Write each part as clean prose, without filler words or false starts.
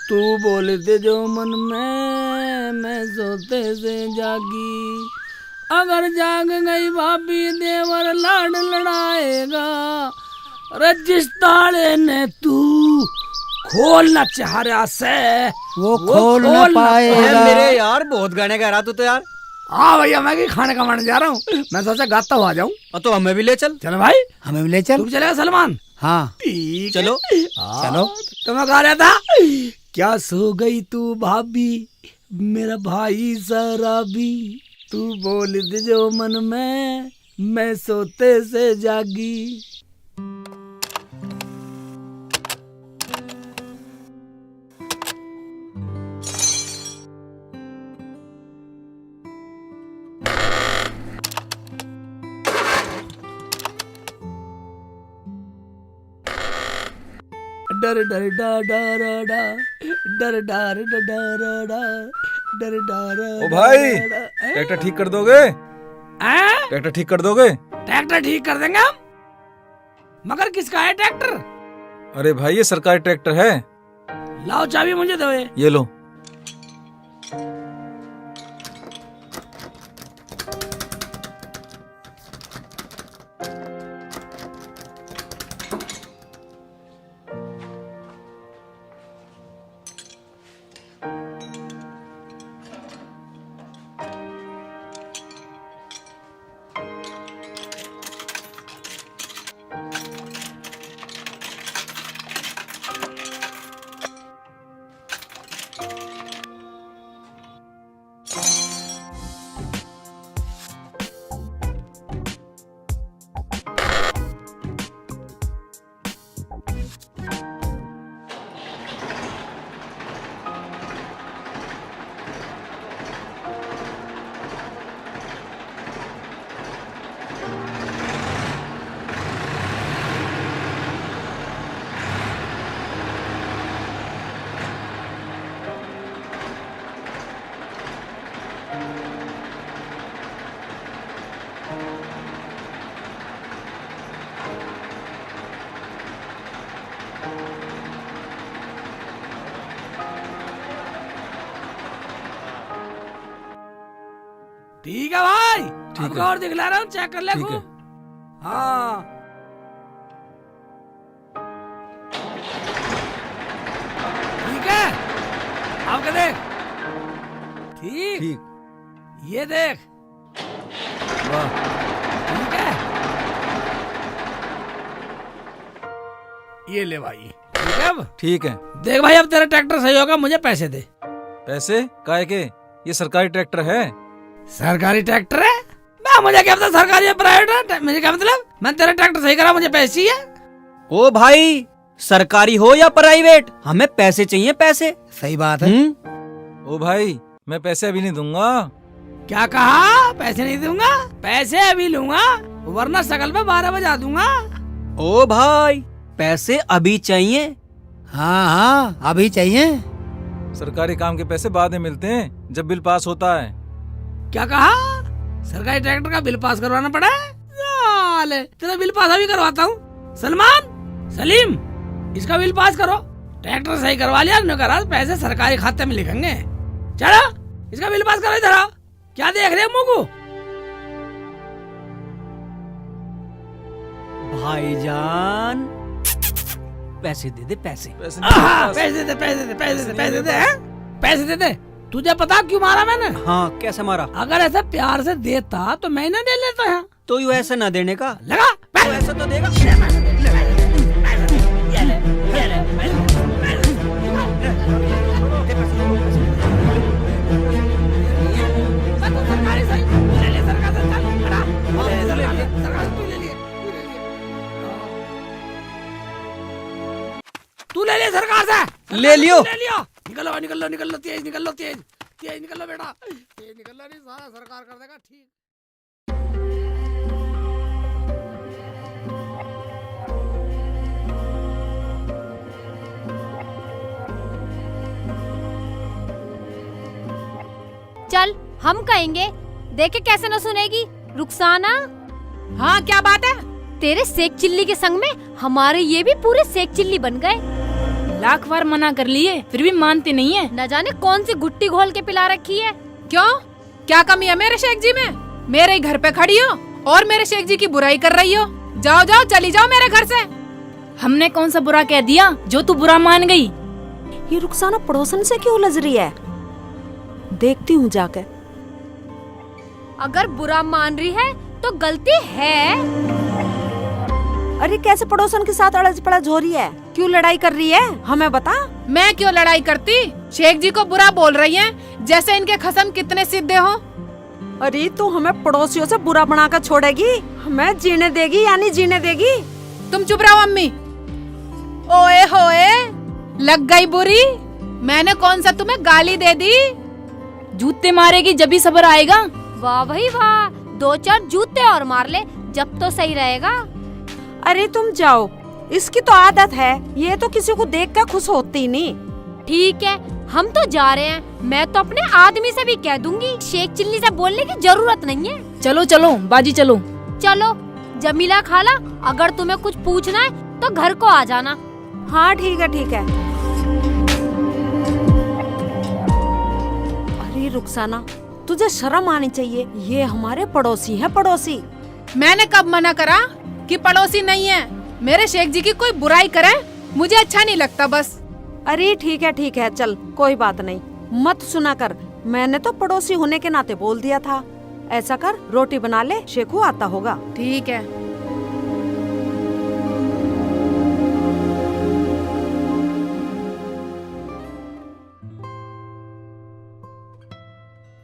तू बोले दे जो मन में मैं सोते से जागी, अगर जाग गई भाभी देवर लाड लड़ाएगा, रजिस ताले ने तू खोलना चाह रहा से वो खोल ना पाएगा। मेरे यार बहुत गाने गा रहा तू तो यार। हाँ भैया मैं भी खाने कमाने जा रहा हूँ, मैं सोचा गाता हुआ जाऊँ। तो हमें भी ले चल। चलो भाई हमें भी ले चल। तू भी चलेगा सलमान? हाँ ठीक चलो चलो। तो मैं गा रहा था, क्या सो गई तू भाभी मेरा भाई शराबी, तू बोल दे जो मन में मैं सोते से जागी। डर डर डा डर डा डर डर डर डा डर डर। ओ भाई ट्रैक्टर ठीक कर दोगे? ट्रैक्टर ठीक कर दोगे? ट्रैक्टर ठीक कर देंगे हम, मगर किसका है ट्रैक्टर? अरे भाई ये सरकारी ट्रैक्टर है। लाओ चाबी मुझे दो। ये लो। ठीक है भाई, ठीक अब है। और दिखला रहा हूँ, चेक कर ले ठीक है। खूब। हाँ ठीक है, अब क्या देख? ठीक ठीक। ये देख, वाह ठीक है, ये ले भाई। ठीक है, अब ठीक है। देख भाई, अब तेरा ट्रैक्टर सही होगा, मुझे पैसे दे। पैसे काहे के? ये सरकारी ट्रैक्टर है। सरकारी ट्रैक्टर है? मैं मुझे क्या पता सरकारी या प्राइवेट है, मुझे क्या मतलब? मैं तेरा ट्रैक्टर सही करा, मुझे पैसे चाहिए। ओ भाई सरकारी हो या प्राइवेट, हमें पैसे चाहिए पैसे। सही बात है। ओ भाई मैं पैसे अभी नहीं दूंगा। क्या कहा? पैसे नहीं दूंगा? पैसे अभी लूंगा, वरना शकल पे 12 बजा दूंगा। ओ भाई पैसे अभी चाहिए? हाँ हाँ अभी चाहिए। सरकारी काम के पैसे बाद में मिलते हैं, जब बिल पास होता है। क्या कहा? सरकारी ट्रैक्टर का बिल पास करवाना पड़ा है? साले, तेरा बिल पास अभी करवाता हूँ। सलमान, सलीम, इसका बिल पास करो। ट्रैक्टर सही करवा लिया, करा पैसे सरकारी खाते में लिखेंगे। चलो इसका बिल पास करो। इधर आओ, क्या देख रहे हो मुंह को? भाईजान पैसे दे दे पैसे। पैसे नहीं मेरे पास। पैसे दे, पैसे दे, पैसे दे, पैसे दे, हैं? पैसे दे दे। तुझे पता क्यों मारा मैंने? हाँ कैसे मारा? अगर ऐसा प्यार से देता तो मैं ना दे लेता है। तो यू ऐसा ना देने का, लगा तो ऐसा तो देगा। तू ले ले सरकार से। ले लियो। ले लियो। निकलो निकलो निकलो, तेज निकलो, तेज तेज निकलो बेटा, तेज निकलो, नहीं सारा सरकार कर देगा। ठीक चल हम कहेंगे, देखे कैसे न सुनेगी। रुखसाना, हाँ क्या बात है? तेरे सेक चिल्ली के संग में हमारे ये भी पूरे सेक चिल्ली बन गए। लाख बार मना कर लिए फिर भी मानते नहीं है। न जाने कौन सी गुट्टी घोल के पिला रखी है। क्यों, क्या कमी है मेरे शेख जी में? मेरे ही घर पे खड़ी हो और मेरे शेख जी की बुराई कर रही हो। जाओ जाओ, चली जाओ मेरे घर से। हमने कौन सा बुरा कह दिया जो तू बुरा मान गई? ये रुखसाना पड़ोसन से क्यों लज रही है? देखती हूँ जाके। अगर बुरा मान रही है तो गलती है। अरे कैसे पड़ोसन के साथ अड़ज पड़ज हो रही है? क्यों लड़ाई कर रही है? हमें बता। मैं क्यों लड़ाई करती? शेख जी को बुरा बोल रही हैं, जैसे इनके खसम कितने सीधे हो। अरे तू हमें पड़ोसियों से बुरा बनाकर छोड़ेगी? हमें जीने देगी या नहीं जीने देगी? तुम चुप रहो अम्मी। ओए होए, लग गई बुरी। मैंने कौन सा तुम्हें गाली दे दी? जूते मारेगी जब भी सब्र आएगा। वाह भाई वाह, 2-4 जूते और मार ले जब तो सही रहेगा। अरे तुम जाओ, इसकी तो आदत है, ये तो किसी को देख कर खुश होती नहीं। ठीक है, हम तो जा रहे हैं। मैं तो अपने आदमी से भी कह दूंगी, शेख चिल्ली से बोलने की जरूरत नहीं है। चलो चलो बाजी चलो। चलो जमीला खाला, अगर तुम्हें कुछ पूछना है तो घर को आ जाना। हाँ ठीक है ठीक है। अरे रुखसाना, तुझे शर्म आनी चाहिए, ये हमारे पड़ोसी हैं, पड़ोसी। मैंने कब मना करा कि पड़ोसी नहीं है? मेरे शेख जी की कोई बुराई करे मुझे अच्छा नहीं लगता बस। अरे ठीक है चल, कोई बात नहीं, मत सुना कर। मैंने तो पड़ोसी होने के नाते बोल दिया था। ऐसा कर, रोटी बना ले, शेखू आता होगा। ठीक है।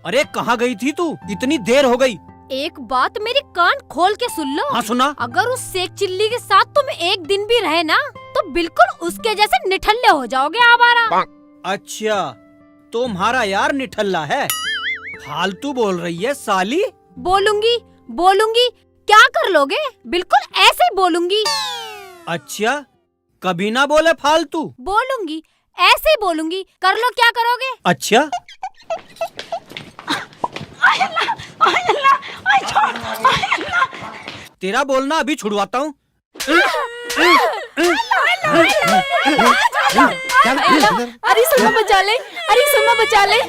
अरे कहाँ गई थी तू? इतनी देर हो गई। एक बात मेरी कान खोल के सुन लो। हाँ सुना। अगर उस शेख चिल्ली के साथ तुम एक दिन भी रहे ना तो बिल्कुल उसके जैसे निठल्ले हो जाओगे आवारा। अच्छा, तुम्हारा यार निठल्ला है? फालतू बोल रही है साली। बोलूंगी बोलूंगी, क्या कर लोगे? बिल्कुल ऐसे ही बोलूंगी। अच्छा, कभी ना बोले फालतू। बोलूंगी, ऐसे ही बोलूंगी। कर लो, क्या करोगे? अच्छा, तेरा बोलना अभी छुड़वाता हूँ। अरे सुनो बचा ले, अरे सुनो बचा ले।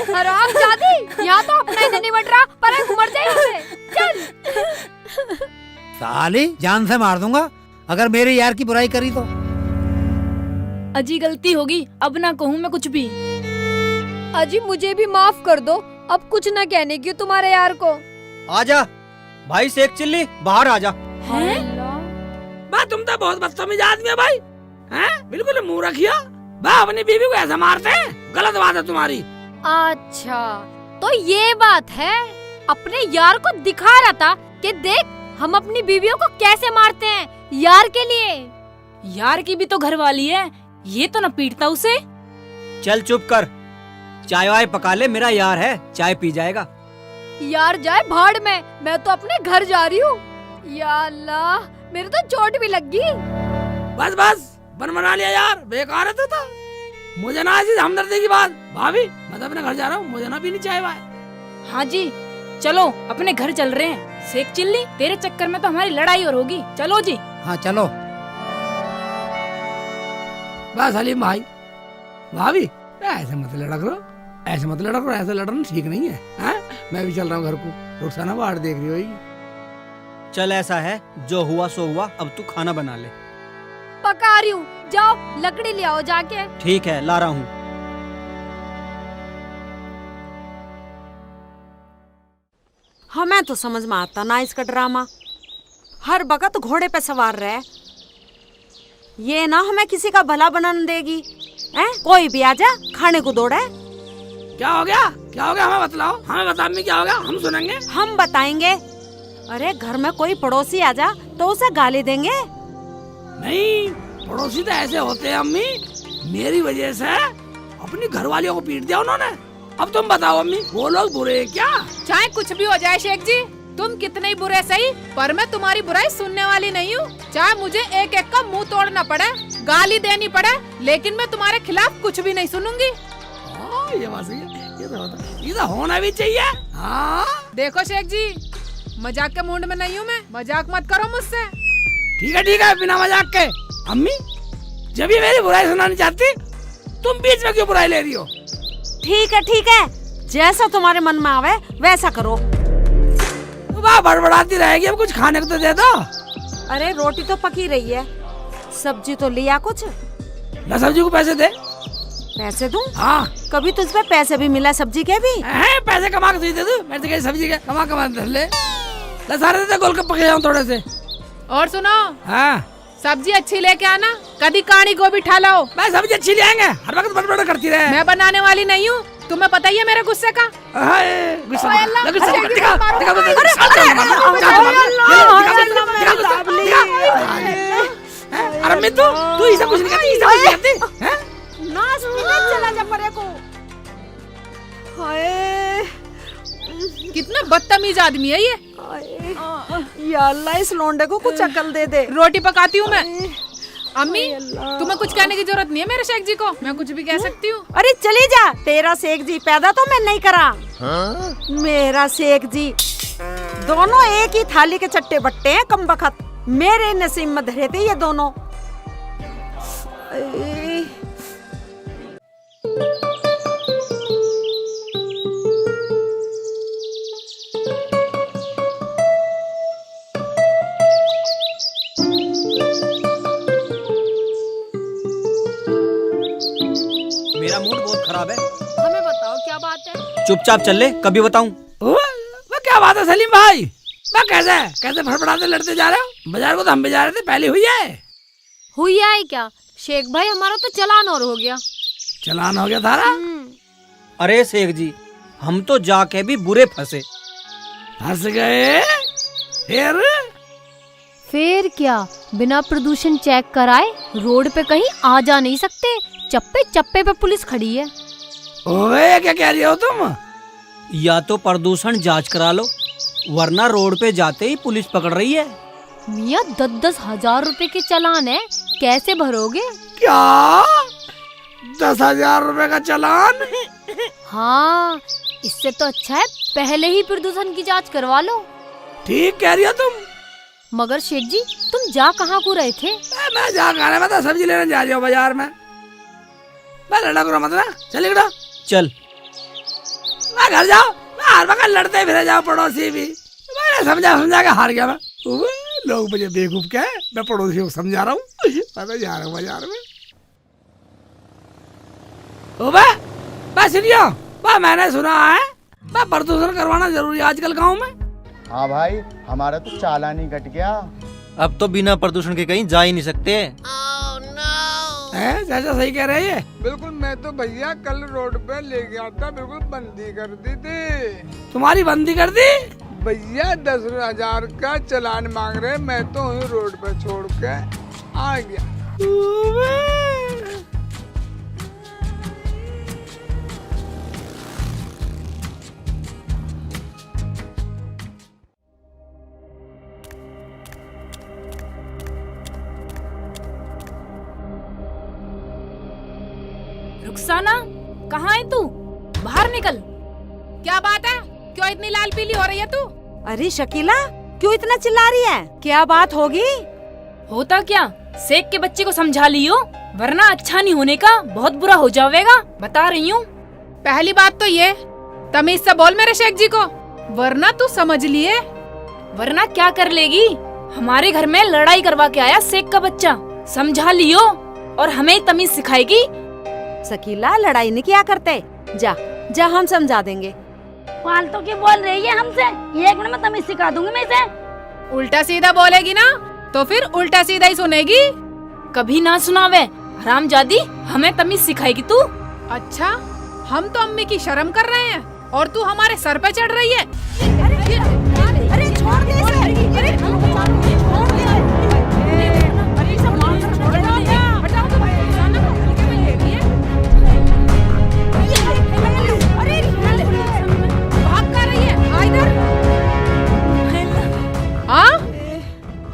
हराम जादी, यहाँ तो अपना ही नहीं बट रहा, पर मर जाए यहाँ से। चल। साली जान से मार दूंगा अगर मेरे यार की बुराई करी तो। अजी गलती होगी, अब ना कहूँ मैं कुछ भी। अजी मुझे भी माफ कर दो, अब कुछ न कहने की तुम्हारे यार को। आजा भाई शेख चिल्ली, बाहर आजा। बा तुम तो बहुत बदतमीज आदमी है भाई। हैं? बिल्कुल मुंह रखिया। बा अपनी बीवी को ऐसा मारते हैं, गलत बात है तुम्हारी। अच्छा तो ये बात है। अपने यार को दिखा रहा था कि देख हम अपनी बीवियों को कैसे मारते हैं, यार के लिए। यार की भी तो घर वाली है, ये तो न पीटता उसे। चल चुप कर, चाय वाय पका ले, मेरा यार है, चाय पी जाएगा। यार जाए भाड़ में, मैं तो अपने घर जा रही हूँ। या अल्लाह, मेरे तो चोट भी लग गई। बस बस बन बना लिया यार, बेकार है तो। मुझे ना ऐसी हमदर्दी की बात। भाभी मैं तो अपने घर जा रहा हूँ, मुझे ना पीनी चाय वाय। हाँ जी चलो, अपने घर चल रहे हैं। शेख चिल्ली, तेरे चक्कर में तो हमारी लड़ाई और होगी। चलो जी। हाँ चलो। बस सलीम भाई, भाभी ऐसे मत लड़ा करो, ऐसे मत लड़ा करो, ऐसे लड़ना ठीक नहीं है। हैं? मैं भी चल रहा हूँ घर को, रुखसाना बाहर देख रही होगी। चल ऐसा है, जो हुआ सो हुआ, अब तू खाना बना ले। पका रही हूँ, जाओ लकड़ी ले आओ जाके। ठीक है, ला रहा हूँ। हमें तो समझ में आता ना इसका ड्रामा। हर वक्त घोड़े पे सवार रहे, ये ना हमें किसी का भला बनाने देगी। कोई भी आजा, खाने को दौड़े। क्या हो गया, क्या हो गया? हमें बतलाओ, हमें बता में क्या हो गया, हम सुनेंगे। हम बताएंगे। अरे घर में कोई पड़ोसी आजा तो उसे गाली देंगे। नहीं, पड़ोसी तो ऐसे होते हैं अम्मी, मेरी वजह से अपनी घरवालियों को पीट दिया उन्होंने। अब तुम बताओ अम्मी, वो लोग बुरे हैं क्या? चाहे कुछ भी हो जाए शेख जी, तुम कितने ही बुरे सही, पर मैं तुम्हारी बुराई सुनने वाली नहीं हूँ। चाहे मुझे एक एक का मुंह तोड़ना पड़े, गाली देनी पड़े, लेकिन मैं तुम्हारे खिलाफ कुछ भी नहीं सुनूंगी। ये बात सही है, ये तो होना भी चाहिए। हाँ देखो शेख जी, मजाक के मूड में नहीं हूँ मैं, मजाक मत करो मुझसे। ठीक है, बिना मजाक के। अम्मी जब ये मेरी बुराई सुनानी चाहती, तुम बीच में क्यों बुराई ले रही हो? ठीक है, जैसा तुम्हारे मन में आवे वैसा करो। वाह, बड़बड़ाती रहेगी, अब कुछ खाने को तो दे दो। अरे रोटी तो पकी रही है, सब्जी तो लिया कुछ। ला सब्जी को पैसे दे। पैसे दूं? हाँ। कभी तुझ पे पैसे भी मिला सब्जी के भी? पैसे कमा के तुझे दे दूं? मैं तो कहीं सब्जी के कमा धर ले। ला सारे दे, गोलगप्पे खिलाऊं थोड़े से। और सुनो, हाँ, सब्जी अच्छी लेके आना, कभी काणी गोभी ठा लाओ। मैं सब्जी अच्छी ले आएंगे, हर वक्त बड़बड़ करती रहे। मैं बनाने वाली नहीं हूँ, तुम्हें पता ही है मेरे गुस्से का। गुस्सा अरे मैं तू ऐसा कुछ नहीं करती, चला जा परे को। हाय, कितना बदतमीज आदमी है ये। या अल्लाह, इस लोंडे को कुछ अकल दे दे। रोटी पकाती हूँ मैं। अम्मी, तुम्हें कुछ कहने की जरूरत नहीं है मेरे शेख जी को, मैं कुछ भी कह सकती हूँ। अरे चली जा, तेरा शेख जी पैदा तो मैं नहीं करा। मेरा शेख जी, दोनों एक ही थाली के चट्टे बट्टे हैं, कम बखत। मेरे नसीब में धरे थे ये दोनों। मेरा मूड बहुत खराब है। हमें बताओ क्या बात है। चुपचाप चल ले, कभी बताऊं। वो क्या बात है सलीम भाई? मैं कैसे फड़फड़ाते लड़ते जा रहे हो? बाजार को तो हम भी जा रहे थे, पहले हुई है क्या शेख भाई? हमारा तो चालान और हो गया। चालान हो गया थारा? अरे शेख जी, हम तो जाके भी बुरे फंसे। फंस गए? फिर क्या, बिना प्रदूषण चेक कराए रोड पे कहीं आ जा नहीं सकते। चप्पे चप्पे पे पुलिस खड़ी है। ओए, क्या कह रही हो तुम? या तो प्रदूषण जांच करा लो, वरना रोड पे जाते ही पुलिस पकड़ रही है। मियाँ 10-10 हजार रुपए के चालान है, कैसे भरोगे? क्या 10,000 रुपए का चालान? हाँ, इससे तो अच्छा है पहले ही प्रदूषण की जांच करवा लो। ठीक कह रही हो तुम। मगर शेख जी, तुम जा कहाँ को रहे थे? मैं जा कहा, मैं तो सब्जी लेने जा रही हूँ बाजार में। मैं लड़ा करो मत ना, चल इकड़ा चल। मैं घर जाओ, मैं हर वक्त लड़ते फिरे जाओ पड़ोसी भी। मैंने समझा के हार गया मैं। लोग मुझे बेवकूफ क्या है, मैं पड़ोसियों को समझा रहा हूँ। मैं तो जा रहा हूँ बाजार में। बस सुनियो, मैंने सुना है प्रदूषण करवाना जरूरी है आजकल गाँव में। हाँ भाई, हमारा तो चालान ही कट गया। अब तो बिना प्रदूषण के कहीं जा ही नहीं सकते। चाचा सही कह रहे हैं। बिल्कुल, मैं तो भैया कल रोड पे ले गया था, बिल्कुल बंदी कर दी थी। तुम्हारी बंदी कर दी? भैया 10,000 का चालान मांग रहे, मैं तो रोड पे छोड़ के आ गया। रुखसाना, कहाँ है तू? बाहर निकल। क्या बात है, क्यों इतनी लाल पीली हो रही है तू? अरे शकीला, क्यों इतना चिल्ला रही है? क्या बात होगी? होता क्या, शेख के बच्चे को समझा लियो, वरना अच्छा नहीं होने का बहुत बुरा हो जाएगा, बता रही हूँ। पहली बात तो ये, तमीज से बोल मेरे शेख जी को, वरना तू समझ लिए। वरना क्या कर लेगी? हमारे घर में लड़ाई करवा के आया शेख का बच्चा, समझा लियो, और हमें तमीज सिखाएगी। शकीला, लड़ाई नहीं किया करते, जा हम समझा देंगे। फालतू की बोल रही है हमसे, 1 मिनट में तमीज सिखा दूंगी मैं इसे। उल्टा सीधा बोलेगी ना तो फिर उल्टा सीधा ही सुनेगी। कभी ना सुनावे, हरामजादी, हमें तमीज सिखाएगी तू। अच्छा, हम तो अम्मी की शर्म कर रहे हैं और तू हमारे सर पे चढ़ रही है। अरे छोड़ दे इसे।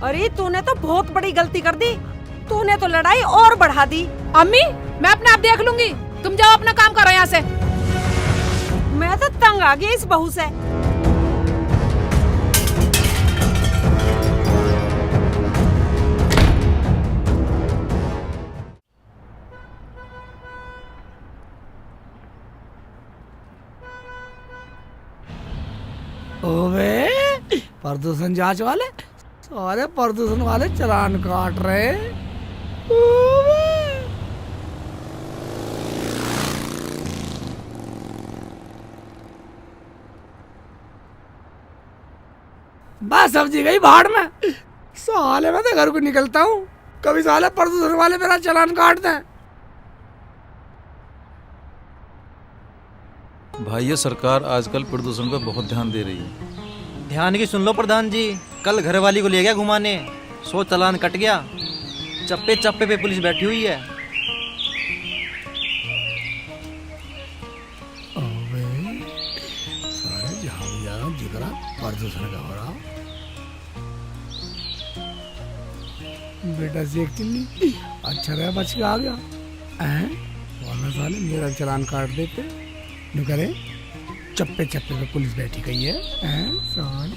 अरे तूने तो बहुत बड़ी गलती कर दी, तूने तो लड़ाई और बढ़ा दी। अम्मी, मैं अपने आप देख लूंगी, तुम जाओ अपना काम करो यहाँ से। मैं तो तंग आ गई इस बहू से। ओबे प्रदूषण जांच वाले, सारे प्रदूषण वाले चालान काट रहे। ओबे। बस सब्जी गई भाड़ में। साले मैं तो घर को निकलता हूँ, कभी साले प्रदूषण वाले मेरा चालान काटते हैं। भाई ये सरकार आजकल प्रदूषण पे बहुत ध्यान दे रही है। ध्यान की सुन लो प्रधान जी, कल घरवाली को ले गया घुमाने, 100 चालान कट गया। चप्पे चप्पे पे पुलिस बैठी हुई है। सारे जहाँ भी जा रहा हूँ दिख रहा प्रदूषण का हो रहा। बेटा से एक चिल्ली अच्छा रहा, बच के आ गया। वरना साले मेरा चालान काट देते। न करे चप्पे चप्पे पे पुलिस बैठी गई है। साले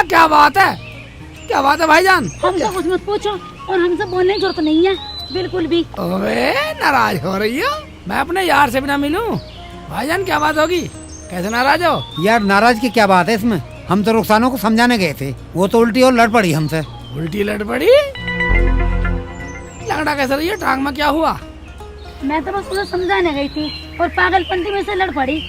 क्या बात है, क्या बात है भाईजान? हमसे कुछ मत पूछो और हमसे बोलने की जरूरत नहीं है बिल्कुल भी। ओए नाराज हो रही हो? मैं अपने यार से भी ना मिलूं? भाईजान क्या बात होगी, कैसे नाराज हो? यार नाराज की क्या बात है इसमें? हम तो रुखसानों को समझाने गए थे, वो तो उल्टी और लड़ पड़ी हमसे। उल्टी लड़ पड़ी? लंगड़ा कैसे रही है, टांग में क्या हुआ? मैं तो बस उसे समझाने गई थी और पागलपंती में से लड़ पड़ी।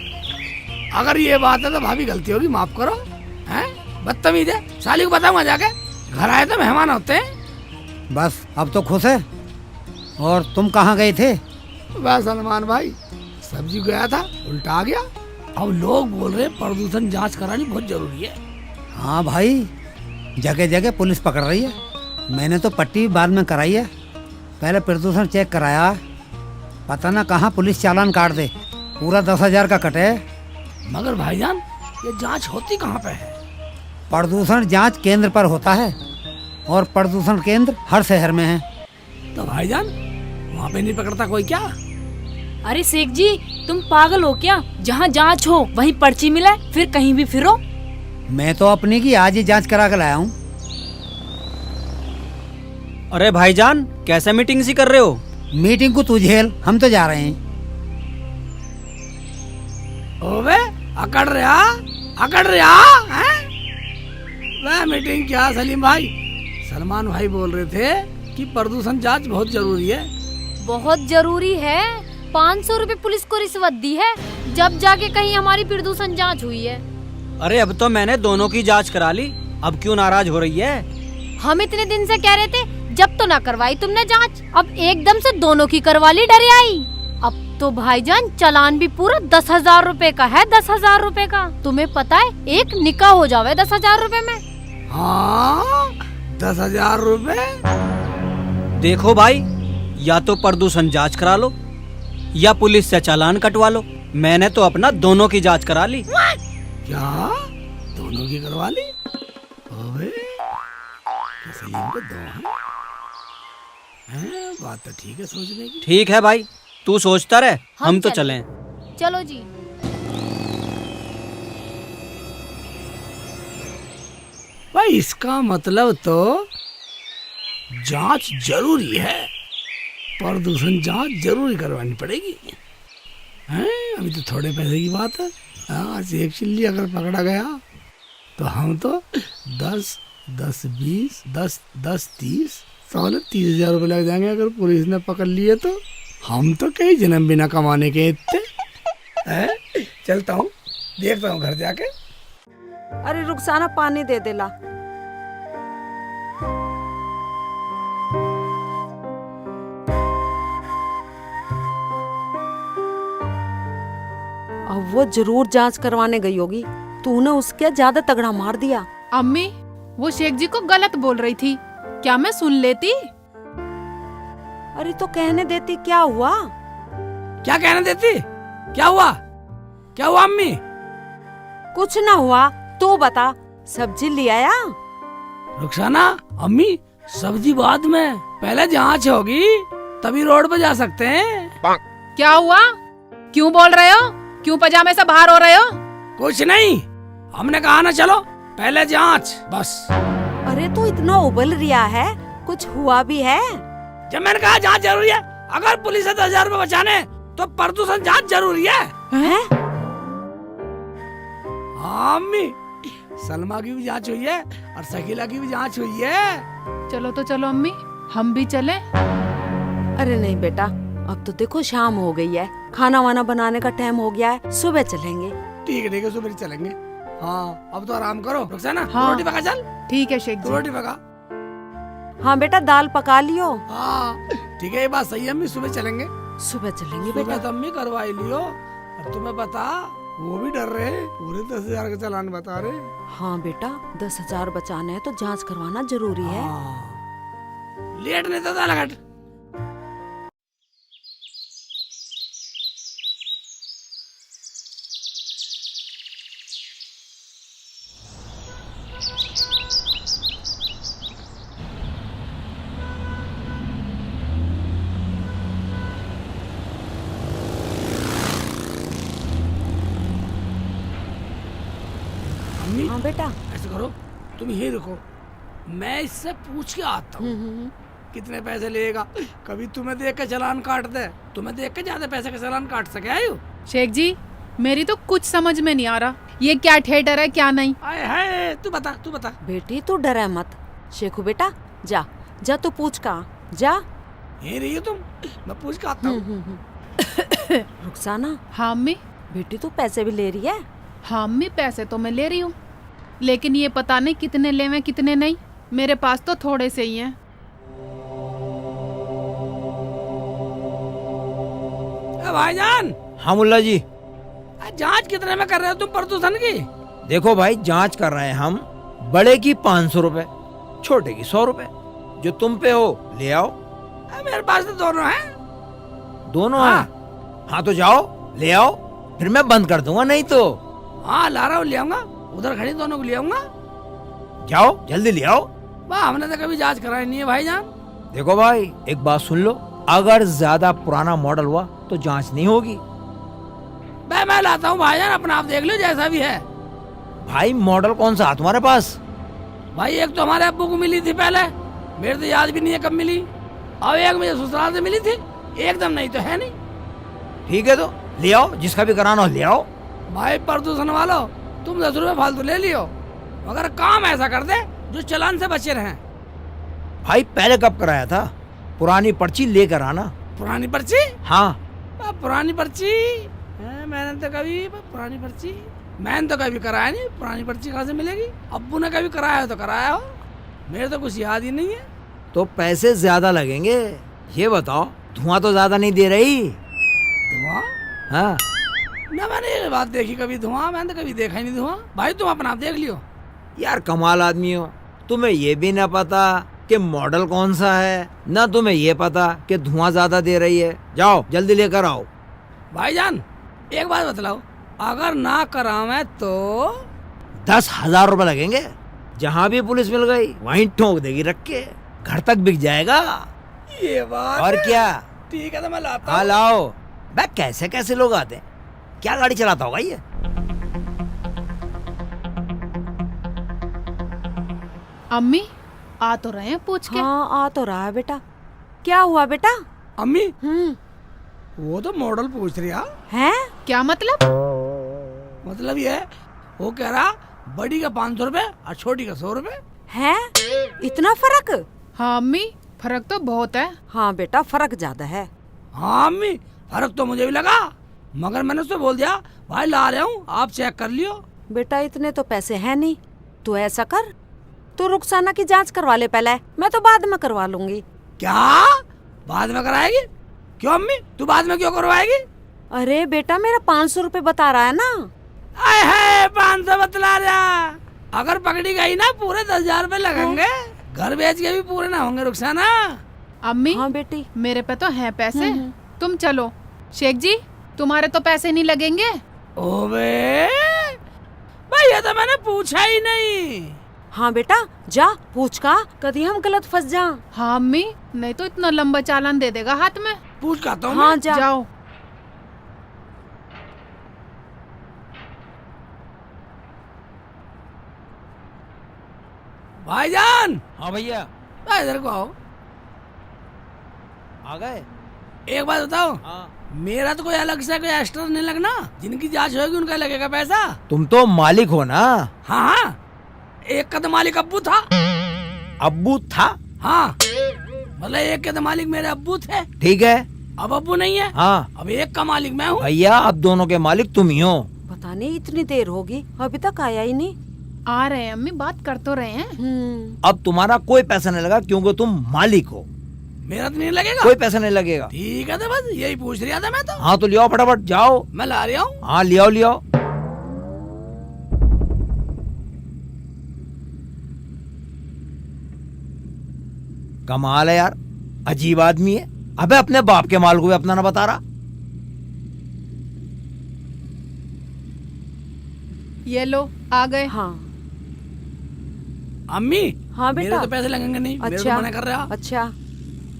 अगर ये बात है तो भाभी गलती होगी, माफ करो। हैं बदतमीज है, साली को बताऊंगा जाके, घर आए तो मेहमान होते हैं। बस अब तो खुश है। और तुम कहाँ गए थे? वह सलमान भाई सब्जी गया था, उल्टा आ गया। अब लोग बोल रहे प्रदूषण जांच करानी बहुत जरूरी है। हाँ भाई, जगह जगह पुलिस पकड़ रही है। मैंने तो पट्टी बाद में कराई है, पहले प्रदूषण चेक कराया। पता ना कहाँ पुलिस चालान काट दे, पूरा 10,000 का कटे। मगर भाईजान ये जांच होती कहाँ पे है? प्रदूषण जांच केंद्र पर होता है और प्रदूषण केंद्र हर शहर में है। तो भाईजान वहाँ पे नहीं पकड़ता कोई क्या? अरे शेख जी, तुम पागल हो क्या? जहाँ जांच हो वहीं पर्ची मिले, फिर कहीं भी फिरो। मैं तो अपनी की आज ही जांच करा के लाया हूँ। अरे भाईजान कैसे मीटिंग सी कर रहे हो? मीटिंग को तू झेल, हम तो जा रहे हैं। ओबे अकड़ रहा हैं? वह मीटिंग क्या सलीम भाई, सलमान भाई बोल रहे थे कि प्रदूषण जांच बहुत जरूरी है। बहुत जरूरी है। 500 रुपए पुलिस को रिश्वत दी है, जब जाके कहीं हमारी प्रदूषण जांच हुई है। अरे अब तो मैंने दोनों की जांच करा ली, अब क्यों नाराज हो रही है? हम इतने दिन से कह रहे थे, जब तो ना करवाई तुमने जांच, अब एकदम से दोनों की करवा ली, डरे आई। अब तो भाईजान चालान भी पूरा 10,000 रुपए का है, 10,000 रुपए का। तुम्हें पता है एक निकाह हो जावे 10,000 रुपए में। हाँ 10,000 रुपए। देखो भाई, या तो प्रदूषण जांच करा लो या पुलिस से चालान कटवा लो। मैंने तो अपना दोनों की जांच करा ली। क्या दोनों की करवा ली? ओबे सलीम को दो हैं? बात तो ठीक है सोचने की। ठीक है भाई, तू सोचता रहे, हम तो चलें। चलो जी। भाई इसका मतलब तो जांच जरूरी है, प्रदूषण जांच जरूरी करवानी पड़ेगी। हैं? अभी तो थोड़े पैसे की बात है। आज एक चिल्ली अगर पकड़ा गया तो हम तो 10, 20, 10, 30 30,000 रुपये लग जाएंगे। अगर पुलिस ने पकड़ लिए तो हम तो कई जन्म बिना कमाने के इतने। चलता हूँ, देखता हूँ घर जाके। अरे रुखसाना पानी दे देला। अब वो जरूर जांच करवाने गई होगी, तूने उसके ज्यादा तगड़ा मार दिया। अम्मी वो शेख जी को गलत बोल रही थी, क्या मैं सुन लेती? अरे तो कहने देती, क्या हुआ? क्या कहने देती? क्या हुआ? क्या हुआ अम्मी? कुछ ना हुआ, तू बता। सब्जी ले आया? रुखसाना अम्मी सब्जी बाद में, पहले जांच होगी तभी रोड पे जा सकते हैं। क्या हुआ? क्यों बोल रहे हो? क्यों पजामे से बाहर हो रहे हो? कुछ नहीं, हमने कहा ना चलो पहले जांच बस। अरे तू इतना उबल रिया है, कुछ हुआ भी है? जब मैंने कहा जांच जरूरी है, अगर पुलिस से 10,000 रुपए बचाने तो प्रदूषण जांच जरूरी है। हैं? हाँ अम्मी, सलमा की भी जांच हुई है और शकीला की भी जांच हुई है। चलो तो चलो अम्मी, हम भी चले। अरे नहीं बेटा, अब तो देखो शाम हो गई है, खाना वाना बनाने का टाइम हो गया है, सुबह चलेंगे। ठीक है सुबह चलेंगे। हाँ अब तो आराम करो रुखसाना। हाँ। रोटी पका चल। ठीक है शेख तू जी। रोटी पका। हाँ बेटा दाल पका लियो। हाँ ठीक है, ये बात सही है अम्मी, सुबह चलेंगे। सुबह चलेंगे सुबह बेटा। तो अम्मी करवाई लियो। और तुम्हें पता वो भी डर रहे, पूरे 10,000 का चालान बता रहे। हाँ बेटा 10,000 बचाने हैं तो जांच करवाना जरूरी है। हाँ। लेट नहीं तो लगट। हाँ बेटा। ऐसे करो, तुम यही रुको, मैं इससे पूछ के आता हूँ कितने पैसे लेगा। कभी तुम्हें देख के चालान काट दे, तुम्हें देख के ज्यादा पैसे का चालान काट सके आयु। शेख जी मेरी तो कुछ समझ में नहीं आ रहा, ये क्या थिएटर है क्या नहीं। आए हाय, तू बता। बेटी तू डरे मत। शेखू बेटा जा जा, तू पूछ का जा। यही रही हो तुम, मैं पूछ के आता हूँ। रुखसाना। हाँ अम्मी। बेटी तू पैसे भी ले रही है? हाँ अम्मी पैसे तो मैं ले रही हूँ, लेकिन ये पता नहीं कितने लेवे कितने नहीं, मेरे पास तो थोड़े से ही हैं। भाईजान। हाँ मुल्ला जी। जांच कितने में कर रहे हो तुम प्रदूषण की? देखो भाई जांच कर रहे हैं हम, बड़े की 500 रुपए, छोटे की 100 रुपए। जो तुम पे हो ले आओ। मेरे पास तो दोनों हैं। दोनों हैं? हाँ तो जाओ ले आओ, फिर मैं बंद कर दूंगा नहीं तो। हाँ ला रहा हूँ, ले आऊंगा, उधर खड़ी दोनों को ले आऊंगा। जाओ जल्दी ले आओ। वाह, हमने तो कभी जांच कराई नहीं है भाईजान। देखो भाई एक बात सुन लो, अगर ज्यादा पुराना मॉडल हुआ तो जांच नहीं होगी। मैं लाता हूँ भाईजान, अपना आप देख लो जैसा भी है। भाई मॉडल कौन सा है तुम्हारे पास? भाई एक तो हमारे अब्बू को मिली थी पहले, मेरे तो याद भी नहीं है कब मिली, और एक मुझे ससुराल से मिली थी, एकदम नहीं तो है नहीं। ठीक है तो ले आओ, जिसका भी कराना हो ले आओ। भाई प्रदूषण वालों, तुम 10 रुपए फालतू ले लियो, मगर काम ऐसा कर दे जो चालान से बचे रहे। भाई पहले कब कराया था? पुरानी पर्ची लेकर आना। पुरानी पर्ची? हाँ पुरानी पर्ची मैंने तो कभी कराया नहीं। पुरानी पर्ची कहाँ से मिलेगी? अब्बू ने कभी कराया हो तो कराया हो, मेरे तो कुछ याद ही नहीं है। तो पैसे ज्यादा लगेंगे, ये बताओ। धुआं तो ज्यादा नहीं दे रही? धुआं? हाँ ना, मैंने ये बात देखी कभी धुआं, मैंने तो कभी देखा ही नहीं धुआं। भाई तुम अपना आप देख लियो। यार कमाल आदमी हो, तुम्हें ये भी ना पता कि मॉडल कौन सा है, ना तुम्हें ये पता कि धुआं ज्यादा दे रही है। जाओ जल्दी लेकर आओ। भाईजान एक बात बतलाओ, अगर ना करावे तो 10,000 रुपए लगेंगे। जहाँ भी पुलिस मिल गई वहीं ठोक देगी रख के, घर तक बिक जाएगा। ये बात और है? क्या? ठीक है तो मैं लाता हाँ हूँ। लाओ। भाई कैसे कैसे लोग आते हैं, क्या गाड़ी चलाता होगा ये? अम्मी आ तो रहे हैं पूछ के। हाँ आ तो रहा है बेटा। क्या हुआ बेटा? अम्मी वो तो मॉडल पूछ रही है। क्या मतलब? मतलब ये वो कह रहा बड़ी का 500 रुपए और छोटी का 100 रुपए है। इतना फर्क? हाँ अम्मी फर्क तो बहुत है। हाँ बेटा फर्क ज्यादा है। हाँ अम्मी फर्क तो मुझे भी लगा, मगर मैंने उससे बोल दिया भाई ला रहा हूँ, आप चेक कर लियो। बेटा इतने तो पैसे हैं नहीं, तू ऐसा कर, तू रुखसाना की जांच करवा ले पहले, मैं तो बाद में करवा लूंगी। क्या बाद में कराएगी? क्यों अम्मी, तू बाद में क्यों करवाएगी? अरे बेटा मेरा 500 रुपए बता रहा है ना। आए है 500 बतला रहा, अगर पकड़ी गई ना पूरे 10,000 रुपए लगेंगे, घर बेच के भी पूरे ना होंगे रुखसाना। अम्मी हाँ बेटी मेरे पे तो है पैसे, तुम चलो। शेख जी तुम्हारे तो पैसे नहीं लगेंगे। ओबे भाई ये तो मैंने पूछा ही नहीं। हाँ बेटा जा पूछ का, कभी हम गलत फंस जा। हाँ अम्मी नहीं तो इतना लंबा चालान दे देगा हाथ में। पूछ का तो हाँ जा। जाओ। भाईजान। हाँ भैया। इधर को आओ। आ गए। एक बात बताओ। हाँ। मेरा तो कोई अलग से कोई एक्स्ट्रा नहीं लगना, जिनकी जांच होगी उनका लगेगा पैसा। तुम तो मालिक हो ना। हाँ हाँ, एक का तो मालिक अब्बू था। अब्बू था? हाँ, मतलब एक के तो मालिक मेरे अब्बू थे। ठीक है। अब अब्बू नहीं है। हाँ। अब एक का मालिक मैं हूँ। भैया अब दोनों के मालिक तुम ही हो। पता नहीं इतनी देर होगी, अभी तक आया ही नहीं। आ रहे हैं अम्मी, बात कर तो रहे हैं। अब तुम्हारा कोई पैसा नहीं लगा क्योंकि तुम मालिक हो। मेरा तो नहीं लगेगा। कोई पैसा नहीं लगेगा। ठीक है, तो बस यही पूछ रहा था मैं तो। हाँ तो ले आओ फटाफट, जाओ। मैं ला रहा हूँ। हाँ ले आओ ले आओ। कमाल है यार, अजीब आदमी है। अबे अपने बाप के माल को भी अपना ना बता रहा। ये लो आ गए। हाँ अम्मी। हाँ बेटा। मेरे तो पैसे लगेंगे नहीं। मेरे अच्छा तो मना कर रहा। अच्छा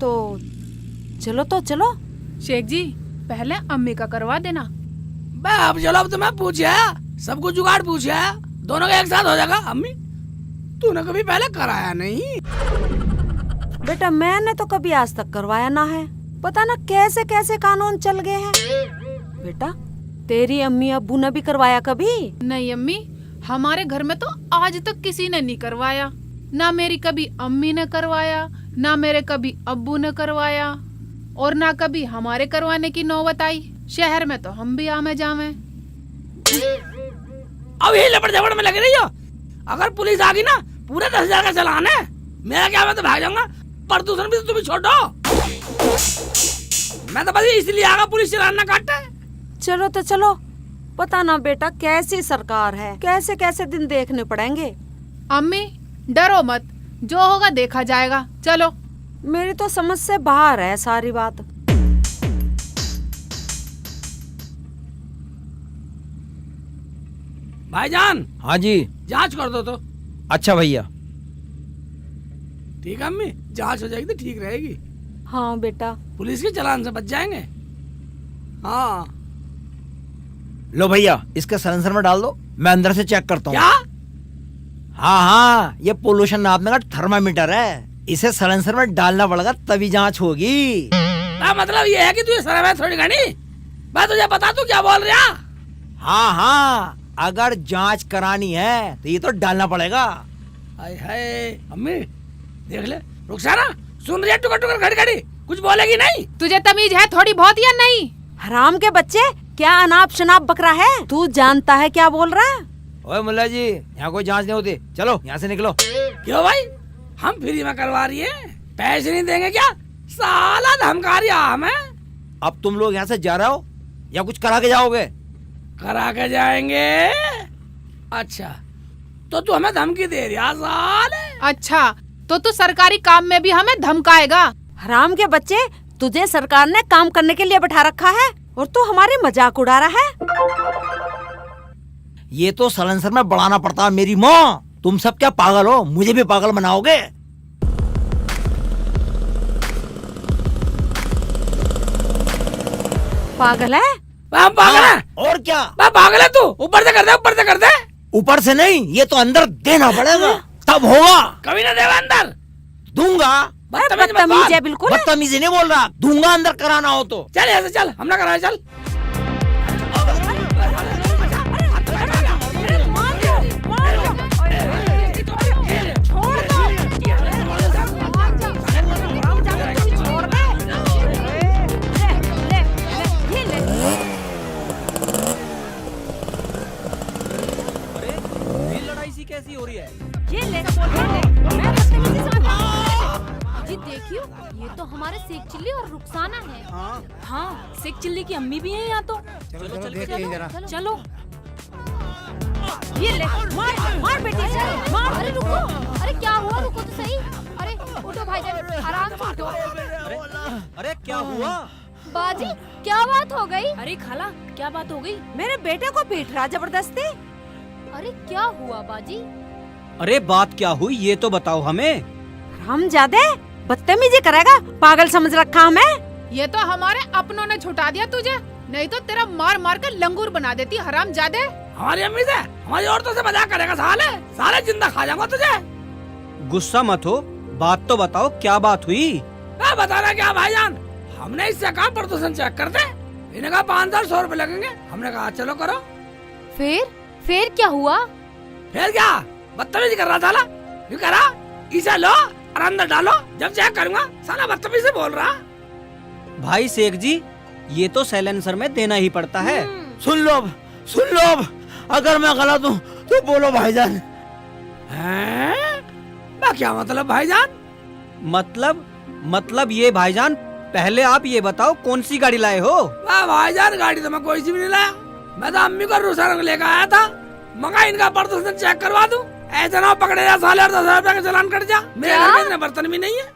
तो चलो। शेख जी पहले अम्मी का करवा देना। बे अब चलो, अब तो मैं पूछा सब कुछ जुगाड़ पूछा, दोनों का एक साथ हो जाएगा। अम्मी तूने कभी पहले कराया नहीं? बेटा मैंने तो कभी आज तक करवाया ना है, पता ना कैसे कैसे कानून चल गए हैं। बेटा तेरी अम्मी अब्बू ने भी करवाया कभी? नहीं अम्मी, हमारे घर में तो आज तक किसी ने नहीं करवाया। ना मेरी कभी अम्मी ने करवाया, ना मेरे कभी अब्बू ने करवाया, और ना कभी हमारे करवाने की नौबत आई। शहर में तो हम भी आमे जावे। अब यही लपड़ झपड़ में लग रही हो। अगर पुलिस आ गई ना, पूरे 10,000 का चालान है। मेरा क्या, मैं तो भाग जाऊंगा। प्रदूषण भी तो तुम ही छोड़ो। मैं तो बस इसलिए आगा पुलिस चालान ना काटे। चलो तो चलो, पता ना बेटा कैसी सरकार है, कैसे कैसे दिन देखने पड़ेंगे। अम्मी डरो मत, जो होगा देखा जाएगा। चलो। मेरी तो समझ से बाहर है सारी बात। भाईजान। हाँ जी। जांच कर दो तो। अच्छा भैया। ठीक है अम्मी, जांच हो जाएगी तो ठीक रहेगी। हाँ बेटा। पुलिस के चालान से बच जाएंगे। हाँ। लो भैया इसके साइलेंसर में डाल दो, मैं अंदर से चेक करता हूँ। क्या? हाँ, ये पोल्यूशन नापने का थर्मामीटर है। इसे साइलेंसर में डालना पड़ेगा तभी जांच होगी। मतलब ये है कि तू सर थोड़ी घनी, मैं तुझे बता तू क्या बोल रहा। हाँ, अगर जांच करानी है तो ये तो डालना पड़ेगा। हाय हाय अम्मी देख ले, रुखसाना सुन रही है? टुकर टुकर घड़ी घड़ी कुछ बोलेगी नहीं? तुझे तमीज है थोड़ी बहुत या नहीं? हराम के बच्चे, क्या अनाप शनाप बकरा है? तू जानता है क्या बोल रहा है? ओए मुल्ला जी, यहाँ कोई जांच नहीं होती, चलो यहाँ से निकलो। क्यों भाई, हम फ्री में करवा रही है, पैसे नहीं देंगे क्या? साला धमका रही हमें। अब तुम लोग यहाँ से जा रहे हो या कुछ करा के जाओगे? करा के जाएंगे। अच्छा तो तू हमें धमकी दे रही है साले? अच्छा तो तू सरकारी काम में भी हमें धमकाएगा? हराम के बच्चे, तुझे सरकार ने काम करने के लिए बैठा रखा है और तू हमारी मजाक उड़ा रहा है। ये तो साइलेंसर में बढ़ाना पड़ता है मेरी माँ। तुम सब क्या पागल हो? मुझे भी पागल बनाओगे? पागल है? पागल है? और क्या? पागल है तू? ऊपर से कर दे, ऊपर से कर दे। ऊपर से नहीं, ये तो अंदर देना पड़ेगा तब होगा। कभी ना देगा अंदर। दूंगा। बदतमीज है बिल्कुल। बदतमीजी नहीं बोल रहा, दूंगा अंदर कराना हो तो। चल यहाँ से चल, हम ना कराए चल। कैसी हो रही है? ये ले, जी देखियो, ये तो हमारे शेख चिल्ली और रुखसाना है। हाँ, शेख चिल्ली की अम्मी भी है यहाँ तो। चलो देख के जरा। चलो। ये ले, मार बेटी से, मार। अरे रुको, अरे क्या हुआ? रुको तो सही। अरे उठो भाईजान, आराम से उठो। अरे क्या हुआ? बाजी क्या बात हो गई? अरे खाला क्या बात हो गई? मेरे बेटे को पीट रहा जबरदस्ती। अरे क्या हुआ बाजी? अरे बात क्या हुई ये तो बताओ हमें। हम ज्यादा बदतमीजी करेगा, पागल समझ रखा हमें। ये तो हमारे अपनों ने छुटा दिया तुझे, नहीं तो तेरा मार मार कर लंगूर बना देती हराम जादे। हमारी अम्मी से, हमारी औरतों से मजाक करेगा साले? साले जिंदा खा जाऊंगा तुझे। गुस्सा मत हो, बात तो बताओ क्या बात हुई। बताना क्या भाईजान, हमने इससे कहा प्रदूषण चेक कर दे, इन्हें कहा 500 रुपए लगेंगे। हमने कहा चलो करो। फिर क्या हुआ? फिर क्या, बदतमीजी कर रहा था ना, यूं करा इसे लो और अंदर डालो, जब चेक करूंगा साला बदतमीजी से बोल रहा। भाई शेख जी, ये तो साइलेंसर में देना ही पड़ता है। सुन लो अब, अगर मैं गलत हूँ तो बोलो भाईजान। क्या मतलब भाईजान? मतलब ये भाईजान, पहले आप ये बताओ कौन सी गाड़ी लाए हो? वाह भाईजान, गाड़ी तो मैं कोई सी भी नहीं लाया, मैं तो अम्मी को रूसा रंग लेकर आया था। मगा इनका प्रदूषण चेक करवा दूं, ऐसा ना पकड़े जा साले और 10,000 रुपए का चालान कट जा। मेरे घर में इतने बर्तन भी नहीं है।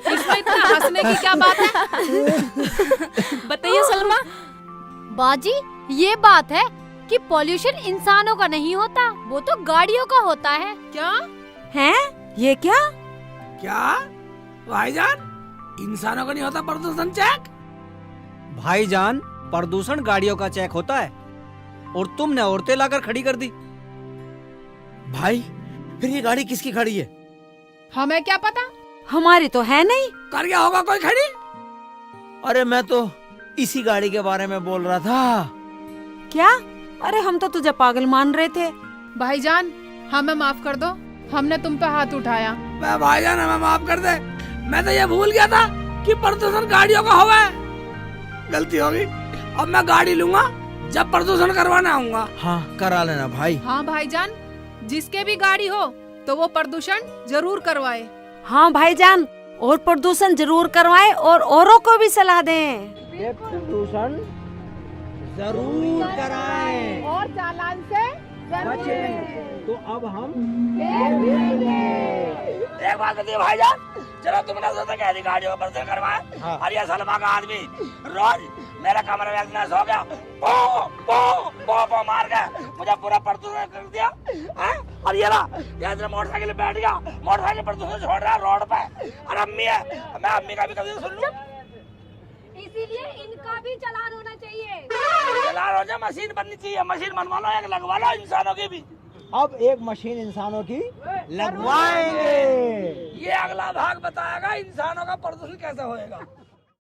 इसमें इतना हंसने की क्या बात है? बताइए सलमा। बाजी, ये बात है कि पॉल्यूशन इंसानों का नहीं होता, वो तो गाड़ियों का होता है। क्या है ये? क्या भाईजान, इंसानों का नहीं होता प्रदूषण चेक? भाईजान, प्रदूषण गाड़ियों का चेक होता है और तुमने औरतें लाकर खड़ी कर दी। भाई फिर ये गाड़ी किसकी खड़ी है? हमें क्या पता, हमारी तो है नहीं। कर गया होगा कोई खड़ी। अरे मैं तो इसी गाड़ी के बारे में बोल रहा था। क्या? अरे हम तो तुझे पागल मान रहे थे। भाईजान हमें माफ कर दो, हमने तुम पे हाथ उठाया। भाईजान हमें माफ कर दे, मैं तो ये भूल गया था कि प्रदूषण गाड़ियों का हुआ है। गलती होगी, अब मैं गाड़ी लूंगा जब प्रदूषण करवाना आऊंगा। हाँ करा लेना भाई। हाँ भाईजान, जिसके भी गाड़ी हो तो वो प्रदूषण जरूर करवाए। हाँ भाईजान, और प्रदूषण जरूर करवाए और औरों को भी सलाह दें। ये प्रदूषण जरूर कराएं और चालान से बचें। तो अब हम एक बात बताइए भाईजान, चलो तुमने सोचा कि गाड़ियों पर प्रदूषण करवाए। हाँ। और ये सलमा का आदमी रोज मेरे कमरे में इतना सो गया, पो मार के मुझे पूरा प्रदूषण कर दिया है? और ये ना ये मोटरसाइकिल पे बैठ गया, मोटरसाइकिल प्रदूषण छोड़ रहा है रोड पे। और अम्मी है, मैं अम्मी का भी कभी सुन लूं। इसीलिए इनका भी चालान होना चाहिए। चालान हो जाए, मशीन बननी चाहिए, मशीन बनवा लो, एक लगवा लो इंसानों की भी। अब एक मशीन इंसानों की लगवाएंगे। ये अगला भाग बताएगा इंसानों का प्रदूषण कैसे होएगा।